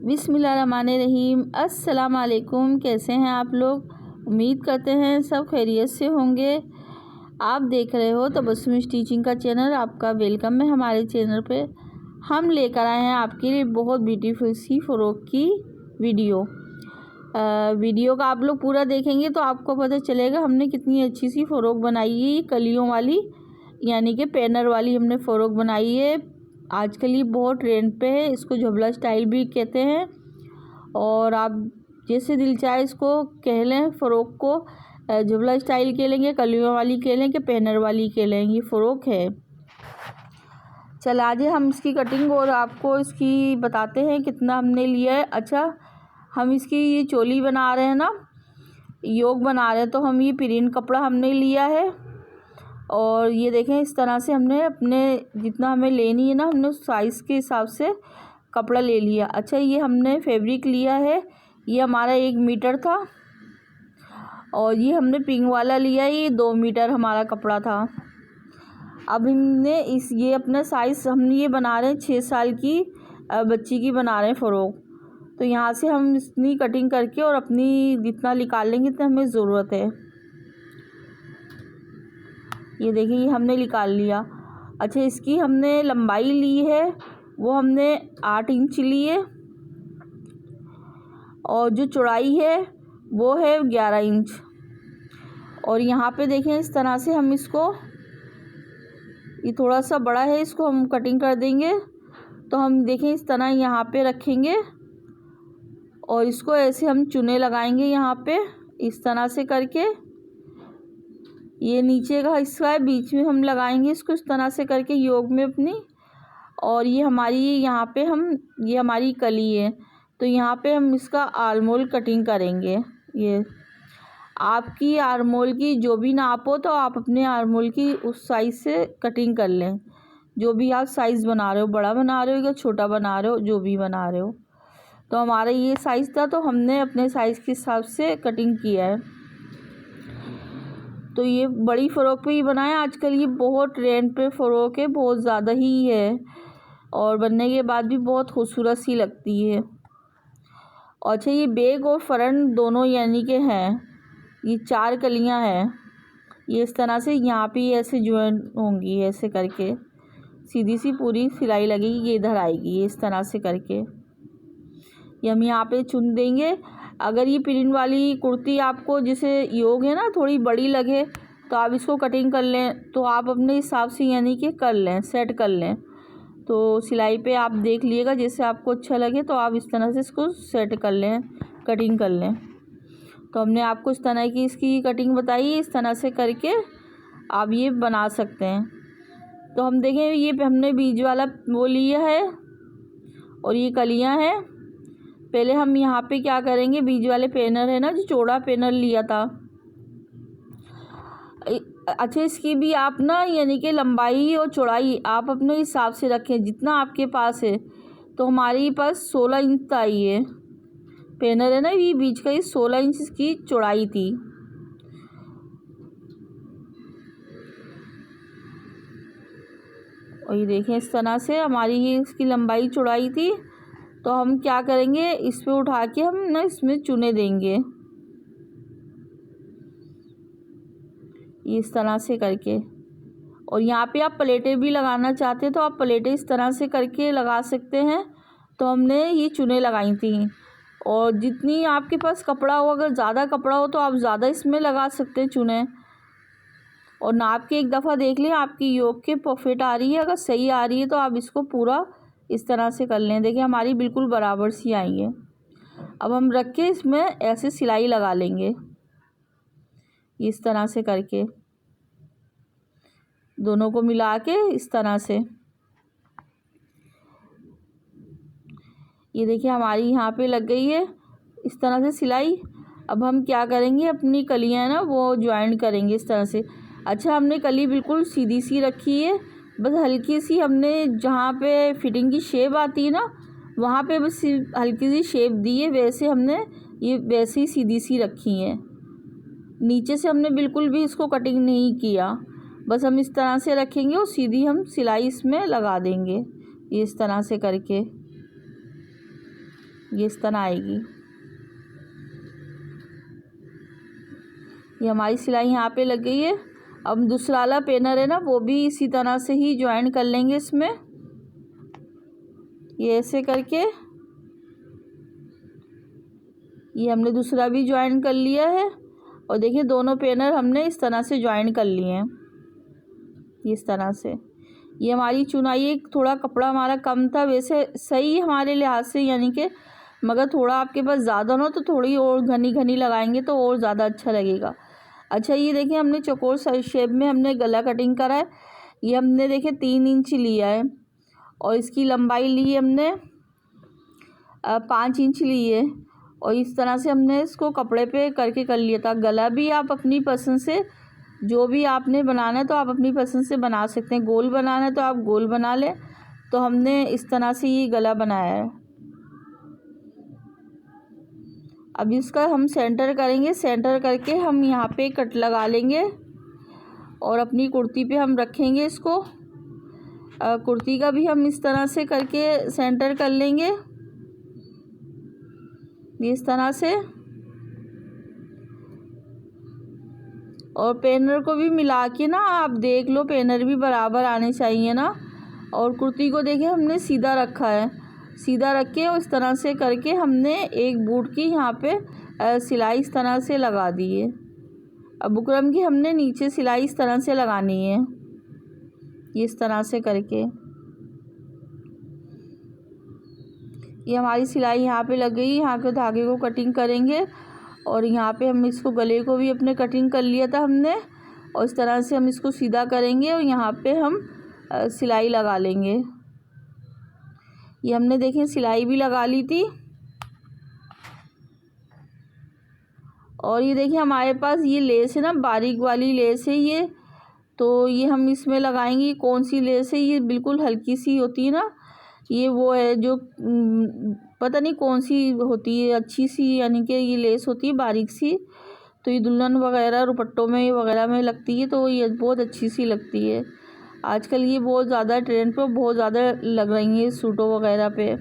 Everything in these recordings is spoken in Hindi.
बिस्मिल्लाहिर्रहमानिर्रहीम। अस्सलाम वालेकुम। कैसे हैं आप लोग? उम्मीद करते हैं सब खैरियत से होंगे। आप देख रहे हो तबस्सुम स्टिचिंग का चैनल। आपका वेलकम है हमारे चैनल पे। हम लेकर आए हैं आपके लिए बहुत ब्यूटीफुल सी फ़्रॉक की वीडियो का आप लोग पूरा देखेंगे तो आपको पता चलेगा हमने कितनी अच्छी सी फ़्रॉक बनाई है। कलियों वाली यानी कि पैनर वाली हमने फ़्रॉक बनाई है। आजकल ये बहुत ट्रेंड पे है, इसको झबला स्टाइल भी कहते हैं। और आप जैसे दिल चाहे इसको कह लें। फ़्रॉक को झबला स्टाइल कह लेंगे, कलियों वाली कह लें कि पैनर वाली कह लें, ये फ़्रॉक है। चल आज हम इसकी कटिंग और आपको इसकी बताते हैं कितना हमने लिया है। अच्छा, हम इसकी ये चोली बना रहे हैं ना, योग बना रहे हैं, तो हम ये प्रिंट कपड़ा हमने लिया है। और ये देखें इस तरह से हमने अपने जितना हमें लेनी है ना, हमने उस साइज़ के हिसाब से कपड़ा ले लिया। अच्छा, ये हमने फैब्रिक लिया है, ये हमारा 1 मीटर था। और ये हमने पिंक वाला लिया, ये 2 मीटर हमारा कपड़ा था। अब हमने ये अपना साइज़ हम ये बना रहे हैं 6 साल की बच्ची की बना रहे हैं फ़्रॉक। तो यहाँ से हम इतनी कटिंग करके और अपनी जितना निकाल लेंगे इतना हमें ज़रूरत है। ये देखिए ये हमने निकाल लिया। अच्छा, इसकी हमने लंबाई ली है वो हमने 8 इंच ली है। और जो चौड़ाई है वो है 11 इंच। और यहाँ पे देखें इस तरह से हम इसको, ये थोड़ा सा बड़ा है, इसको हम कटिंग कर देंगे। तो हम देखें इस तरह यहाँ पे रखेंगे और इसको ऐसे हम चुने लगाएंगे यहाँ पे इस तरह से करके। ये नीचे का हिस्सा है, बीच में हम लगाएंगे इसको इस तरह से करके योग में अपनी। और ये हमारी यहाँ पे ये हमारी कली है, तो यहाँ पे हम इसका आर्मोल कटिंग करेंगे। ये आपकी आर्मोल की जो भी नाप हो तो आप अपने आर्मोल की उस साइज़ से कटिंग कर लें। जो भी आप साइज़ बना रहे हो, बड़ा बना रहे हो या छोटा बना रहे हो, जो भी बना रहे हो। तो हमारा ये साइज़ था तो हमने अपने साइज़ के हिसाब से कटिंग किया है। तो ये बड़ी फ़्रॉक पे ही बनाया। आजकल ये बहुत ट्रेंड पे फ़्रॉक है, बहुत ज़्यादा ही है और बनने के बाद भी बहुत खूबसूरत सी लगती है। और अच्छा, ये बैक और फ्रंट दोनों यानी के हैं, ये 4 कलियां हैं। ये इस तरह से यहाँ पे ऐसे ज्वाइन होंगी, ऐसे करके सीधी सी पूरी सिलाई लगेगी, ये इधर आएगी, ये इस तरह से करके ये हम यहाँ पे चुन देंगे। अगर ये प्रिंट वाली कुर्ती आपको जैसे योग है ना थोड़ी बड़ी लगे तो आप इसको कटिंग कर लें, तो आप अपने हिसाब से यानी कि कर लें, सेट कर लें। तो सिलाई पे आप देख लीजिएगा, जैसे आपको अच्छा लगे तो आप इस तरह से इसको सेट कर लें, कटिंग कर लें। तो हमने आपको इस तरह की इसकी कटिंग बताई है, इस तरह से करके आप ये बना सकते हैं। तो हम देखें ये हमने बीज वाला वो लिया है और ये कलियां हैं। पहले हम यहाँ पे क्या करेंगे, बीज वाले पैनल है ना, जो चौड़ा पैनल लिया था। अच्छा, इसकी भी आप ना यानी कि लंबाई और चौड़ाई आप अपने हिसाब से रखें जितना आपके पास है। तो हमारे पास 16 इंच था ये पैनल है ना, ये बीच का, ये 16 इंच इसकी चौड़ाई थी। और ये देखें इस तरह से हमारी ये इसकी लंबाई चौड़ाई थी। तो हम क्या करेंगे, इस पे उठा के हम ना इसमें चुने देंगे, इस तरह से करके। और यहाँ पे आप प्लेटें भी लगाना चाहते हैं तो आप प्लेटें इस तरह से करके लगा सकते हैं। तो हमने ये चुने लगाई थी। और जितनी आपके पास कपड़ा हो, अगर ज़्यादा कपड़ा हो तो आप ज़्यादा इसमें लगा सकते हैं चुने। और नाप के एक दफ़ा देख लें आपकी योग के परफेक्ट आ रही है। अगर सही आ रही है तो आप इसको पूरा इस तरह से कर लें। देखिए हमारी बिल्कुल बराबर सी आई है। अब हम रख के इसमें ऐसे सिलाई लगा लेंगे इस तरह से करके, दोनों को मिला के इस तरह से। ये देखिए हमारी यहाँ पे लग गई है इस तरह से सिलाई। अब हम क्या करेंगे, अपनी कलियाँ ना वो ज्वाइन करेंगे इस तरह से। अच्छा, हमने कली बिल्कुल सीधी सी रखी है, बस हल्की सी हमने जहाँ पे फिटिंग की शेप आती है ना वहाँ पे बस हल्की सी शेप दी है। वैसे हमने ये वैसे ही सीधी सी रखी है। नीचे से हमने बिल्कुल भी इसको कटिंग नहीं किया, बस हम इस तरह से रखेंगे और सीधी हम सिलाई इसमें लगा देंगे इस तरह से करके। ये इस तरह आएगी। ये हमारी सिलाई यहाँ पे लग गई है। अब दूसरा वाला पेनर है ना, वो भी इसी तरह से ही ज्वाइन कर लेंगे इसमें। ये ऐसे करके ये हमने दूसरा भी ज्वाइन कर लिया है। और देखिए दोनों पेनर हमने इस तरह से ज्वाइन कर लिए हैं, इस तरह से। ये हमारी चुनाई, थोड़ा कपड़ा हमारा कम था, वैसे सही हमारे लिहाज से, यानी कि मगर थोड़ा आपके पास ज़्यादा ना तो थोड़ी और घनी घनी लगाएंगे तो और ज़्यादा अच्छा लगेगा। अच्छा, ये देखिए हमने चौकोर शेप में हमने गला कटिंग करा है। ये हमने देखिए 3 इंच लिया है और इसकी लंबाई ली हमने 5 इंच ली है। और इस तरह से हमने इसको कपड़े पे करके कर लिया था। गला भी आप अपनी पसंद से, जो भी आपने बनाना है तो आप अपनी पसंद से बना सकते हैं। गोल बनाना है तो आप गोल बना लें। तो हमने इस तरह से ये गला बनाया है। अब इसका हम सेंटर करेंगे। सेंटर करके हम यहाँ पे कट लगा लेंगे और अपनी कुर्ती पे हम रखेंगे इसको। कुर्ती का भी हम इस तरह से करके सेंटर कर लेंगे, इस तरह से। और पेनर को भी मिला के ना आप देख लो, पेनर भी बराबर आने चाहिए ना। और कुर्ती को देखिए हमने सीधा रखा है, सीधा रख के और इस तरह से करके हमने एक बूट की यहाँ पे सिलाई इस तरह से लगा दी है। अब बुकरम की हमने नीचे सिलाई इस तरह से लगानी है, इस तरह से करके। ये हमारी सिलाई यहाँ पे लग गई। यहाँ के धागे को कटिंग करेंगे और यहाँ पे हम इसको गले को भी अपने कटिंग कर लिया था हमने। और इस तरह से हम इसको सीधा करेंगे और यहाँ पे हम सिलाई लगा लेंगे। ये हमने देखिए सिलाई भी लगा ली थी। और ये देखिए हमारे पास ये लेस है ना, बारीक वाली लेस है ये। तो ये हम इसमें लगाएंगे। कौन सी लेस है? ये बिल्कुल हल्की सी होती है ना, ये वो है जो पता नहीं कौन सी होती है, अच्छी सी, यानी कि ये लेस होती है बारीक सी। तो ये दुल्हन वगैरह रुपट्टों में वगैरह में लगती है, तो ये बहुत अच्छी सी लगती है। आजकल ये बहुत ज़्यादा ट्रेंड पे बहुत ज़्यादा लग रही हैं सूटों वगैरह पे।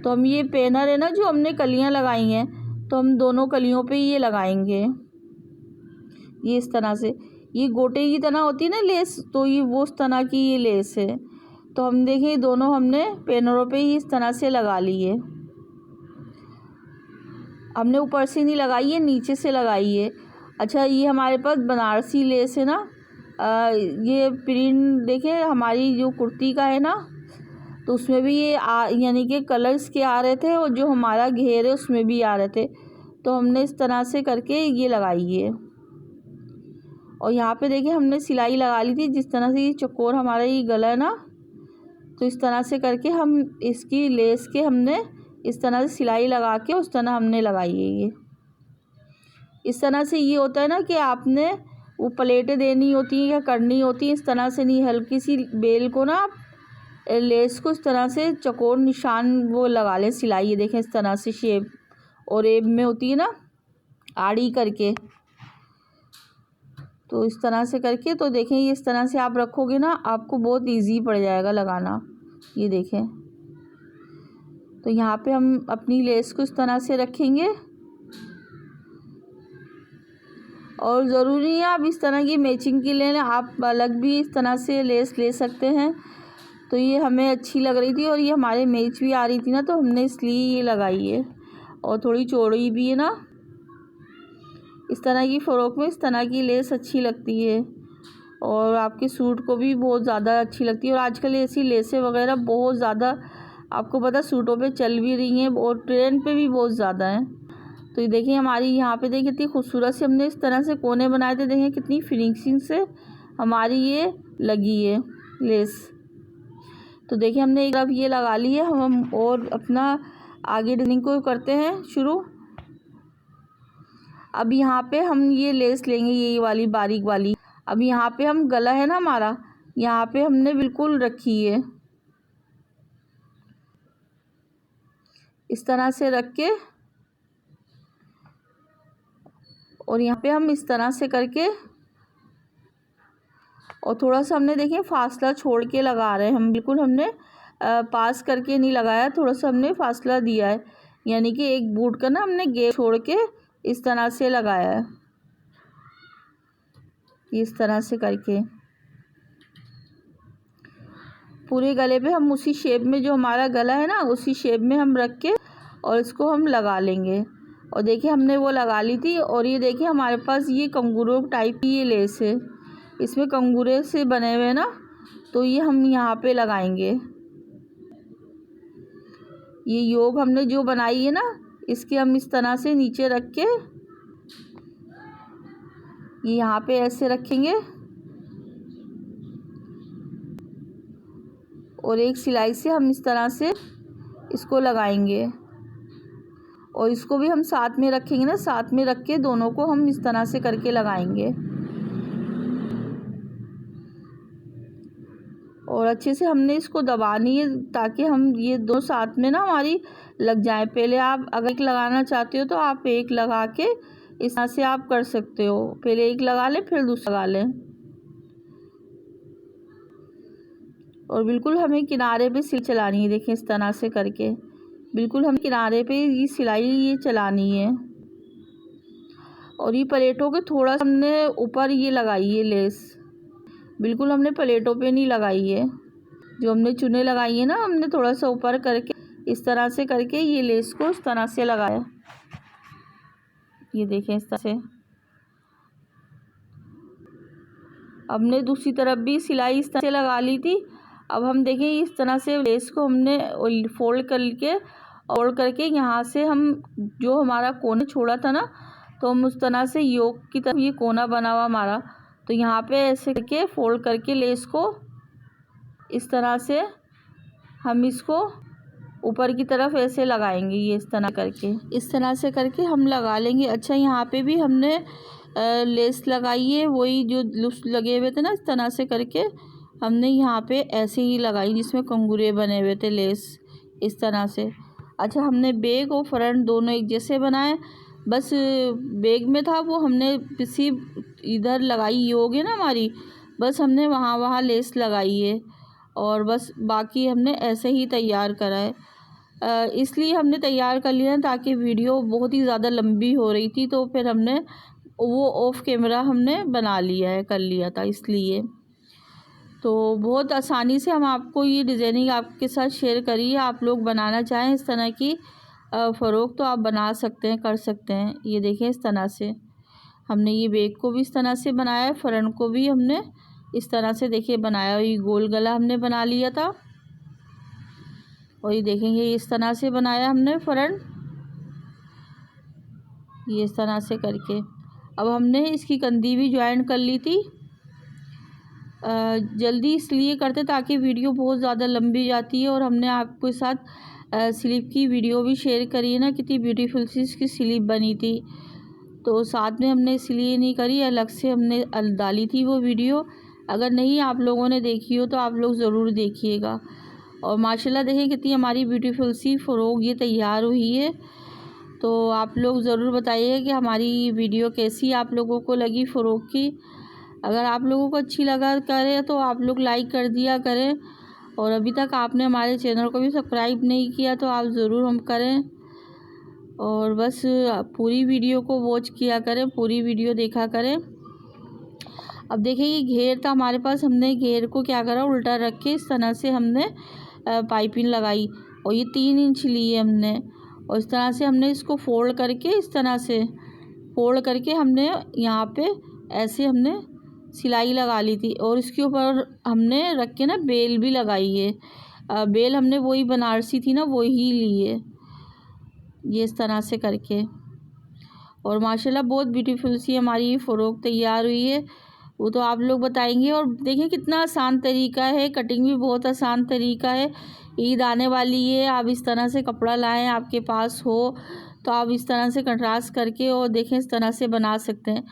तो हम ये पेनर है ना, जो हमने कलियां लगाई हैं, तो हम दोनों कलियों पे ये लगाएंगे, ये इस तरह से। ये गोटे की तरह होती है ना लेस, तो ये वो उस तरह की ये लेस है। तो हम देखें दोनों हमने पेनरों पे ही इस तरह से लगा ली है। हमने ऊपर से नहीं लगाई है, नीचे से लगाई है। अच्छा, ये हमारे पास बनारसी लेस है ना, ये प्रिंट देखें हमारी जो कुर्ती का है ना, तो उसमें भी ये यानी कि कलर्स के आ रहे थे और जो हमारा घेर है उसमें भी आ रहे थे। तो हमने इस तरह से करके ये लगाई है। और यहाँ पे देखिए हमने सिलाई लगा ली थी, जिस तरह से ये चौकोर हमारा ये गला है ना, तो इस तरह से करके हम इसकी लेस के हमने इस तरह से सिलाई लगा के उस तरह हमने लगाई है। ये इस तरह से ये होता है ना कि आपने वो प्लेटें देनी होती हैं या करनी होती हैं, इस तरह से नहीं, हल्की सी बेल को ना आप लेस को इस तरह से चौकोर निशान वो लगा लें सिलाई। ये देखें इस तरह से शेप और एब में होती है ना आड़ी करके, तो इस तरह से करके। तो देखें ये इस तरह से आप रखोगे ना, आपको बहुत इजी पड़ जाएगा लगाना। ये देखें, तो यहाँ पे हम अपनी लेस को इस तरह से रखेंगे। और ज़रूरी है आप इस तरह की मैचिंग की लें, आप अलग भी इस तरह से लेस ले सकते हैं। तो ये हमें अच्छी लग रही थी और ये हमारे मैच भी आ रही थी ना, तो हमने इसलिए ये लगाई है। और थोड़ी चौड़ी भी है ना, इस तरह की फ़्रॉक में इस तरह की लेस अच्छी लगती है और आपके सूट को भी बहुत ज़्यादा अच्छी लगती है। और आजकल ऐसी लेसें वगैरह बहुत ज़्यादा आपको पता सूटों पे चल भी रही हैं और ट्रेंड पे भी बहुत ज़्यादा हैं। तो ये देखिए हमारी यहाँ पे देखिए कितनी खूबसूरत से हमने इस तरह से कोने बनाए थे। देखिए कितनी फिनिशिंग से हमारी ये लगी है लेस। तो देखिए हमने एक तरफ ये लगा ली है। हम और अपना आगे डिज़ाइनिंग को करते हैं शुरू। अब यहाँ पे हम ये लेस लेंगे, ये वाली बारीक वाली। अब यहाँ पे हम गला है ना हमारा, यहाँ पे हमने बिल्कुल रखी है, इस तरह से रख के। और यहाँ पे हम इस तरह से करके और थोड़ा सा हमने देखिए फासला छोड़ के लगा रहे हैं हम, बिल्कुल हमने पास करके नहीं लगाया, थोड़ा सा हमने फासला दिया है। यानी कि एक बूट का ना हमने गैप छोड़ के इस तरह से लगाया है, इस तरह से करके पूरे गले पे हम उसी शेप में, जो हमारा गला है ना उसी शेप में हम रख के और इसको हम लगा लेंगे। और देखिए हमने वो लगा ली थी। और ये देखिए हमारे पास ये कंगूरो टाइप की ये लेस है, इसमें कंगूरे से बने हुए ना, तो ये हम यहाँ पे लगाएंगे। ये योग हमने जो बनाई है ना, इसके हम इस तरह से नीचे रख के ये यहाँ पे ऐसे रखेंगे और एक सिलाई से हम इस तरह से इसको लगाएंगे। और इसको भी हम साथ में रखेंगे ना, साथ में रख के दोनों को हम इस तरह से करके लगाएंगे और अच्छे से हमने इसको दबानी है ताकि हम ये दो साथ में ना हमारी लग जाए। पहले आप अगर एक लगाना चाहते हो तो आप एक लगा के इस तरह से आप कर सकते हो, पहले एक लगा लें फिर दूसरा लगा लें। और बिल्कुल हमें किनारे पे सिलाई चलानी है, देखें इस तरह से करके बिल्कुल हम किनारे पे ये सिलाई ये चलानी है। और ये प्लेटों के थोड़ा सा हमने ऊपर ये लगाई है लेस, बिल्कुल हमने प्लेटों पे नहीं लगाई है। जो हमने चुने लगाई है ना, हमने थोड़ा सा ऊपर करके इस तरह से करके ये लेस को इस तरह से लगाया। ये देखें इस तरह से। हमने दूसरी तरफ भी सिलाई इस तरह से लगा ली थी। अब हम देखें इस तरह से लेस को हमने फोल्ड करके यहाँ से हम जो हमारा कोना छोड़ा था ना, तो हम उस तरह से योग की तरफ ये कोना बना हुआ हमारा, तो यहाँ पे ऐसे करके फोल्ड करके लेस को इस तरह से हम इसको ऊपर की तरफ ऐसे लगाएंगे। ये इस तरह से करके हम लगा लेंगे। अच्छा, यहाँ पे भी हमने लेस लगाई है, वही जो लूस लगे हुए थे ना, इस तरह से करके हमने यहाँ पे ऐसे ही लगाई जिसमें कंगूरे बने हुए थे लेस इस तरह से। अच्छा, हमने बैग और फ्रंट दोनों एक जैसे बनाए, बस बैग में था वो हमने किसी इधर लगाई योग है ना हमारी, बस हमने वहाँ लेस लगाई है और बस बाकी हमने ऐसे ही तैयार करा है। इसलिए हमने तैयार कर लिया ताकि वीडियो बहुत ही ज़्यादा लंबी हो रही थी, तो फिर हमने वो ऑफ कैमरा हमने बना लिया है, कर लिया था इसलिए। तो बहुत आसानी से हम आपको ये डिज़ाइनिंग आपके साथ शेयर करी है। आप लोग बनाना चाहें इस तरह की फ़रोक तो आप बना सकते हैं, कर सकते हैं। ये देखें इस तरह से हमने ये बैग को भी इस तरह से बनाया है, फ्रंट को भी हमने इस तरह से देखिए बनाया। ये गोल गला हमने बना लिया था और ये देखेंगे इस तरह से बनाया हमने फ्रंट, ये इस तरह से करके। अब हमने इसकी कंधी भी ज्वाइन कर ली थी। जल्दी इसलिए करते ताकि वीडियो बहुत ज़्यादा लंबी जाती है। और हमने आपके साथ स्लीव की वीडियो भी शेयर करी है ना, कितनी ब्यूटीफुल सी इसकी स्लीव बनी थी, तो साथ में हमने इसलिए नहीं करी, अलग से हमने डाली थी वो वीडियो। अगर नहीं आप लोगों ने देखी हो तो आप लोग ज़रूर देखिएगा। और माशाल्लाह देखें कितनी हमारी ब्यूटीफुल सी फ़रोक ये तैयार हुई है। तो आप लोग ज़रूर बताइए कि हमारी वीडियो कैसी आप लोगों को लगी फ़रोक की। अगर आप लोगों को अच्छी लगा करे तो आप लोग लाइक कर दिया करें, और अभी तक आपने हमारे चैनल को भी सब्सक्राइब नहीं किया तो आप ज़रूर हम करें। और बस पूरी वीडियो को वॉच किया करें, पूरी वीडियो देखा करें। अब देखिए ये घेर था हमारे पास, हमने घेर को क्या करा, उल्टा रख के इस तरह से हमने पाइपिंग लगाई और ये 3 इंच लिए हमने। और इस तरह से हमने इसको फोल्ड करके इस तरह से फोल्ड करके हमने यहाँ पे ऐसे हमने सिलाई लगा ली थी। और इसके ऊपर हमने रख के ना बेल भी लगाई है। बेल हमने वही बनारसी थी ना, वही ली है, ये इस तरह से करके। और माशाल्लाह बहुत ब्यूटीफुल सी हमारी ये फ़रोक तैयार हुई है, वो तो आप लोग बताएंगे। और देखें कितना आसान तरीका है, कटिंग भी बहुत आसान तरीका है। ईद आने वाली है, आप इस तरह से कपड़ा लाएं, आपके पास हो तो आप इस तरह से कंट्रास्ट करके और देखें इस तरह से बना सकते हैं।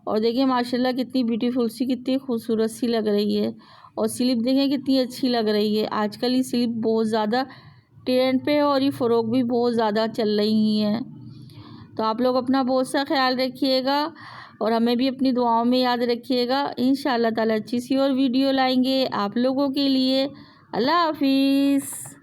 और देखिए माशाल्लाह कितनी ब्यूटीफुल सी, कितनी खूबसूरत सी लग रही है। और स्लीव देखें कितनी अच्छी लग रही है। आजकल ये स्लीव बहुत ज़्यादा ट्रेंड पे है और ये फ़रोक भी बहुत ज़्यादा चल रही हैं। तो आप लोग अपना बहुत सा ख्याल रखिएगा और हमें भी अपनी दुआओं में याद रखिएगा। इंशाअल्लाह ताला अच्छी सी और वीडियो लाएंगे आप लोगों के लिए। अल्लाह हाफिज़।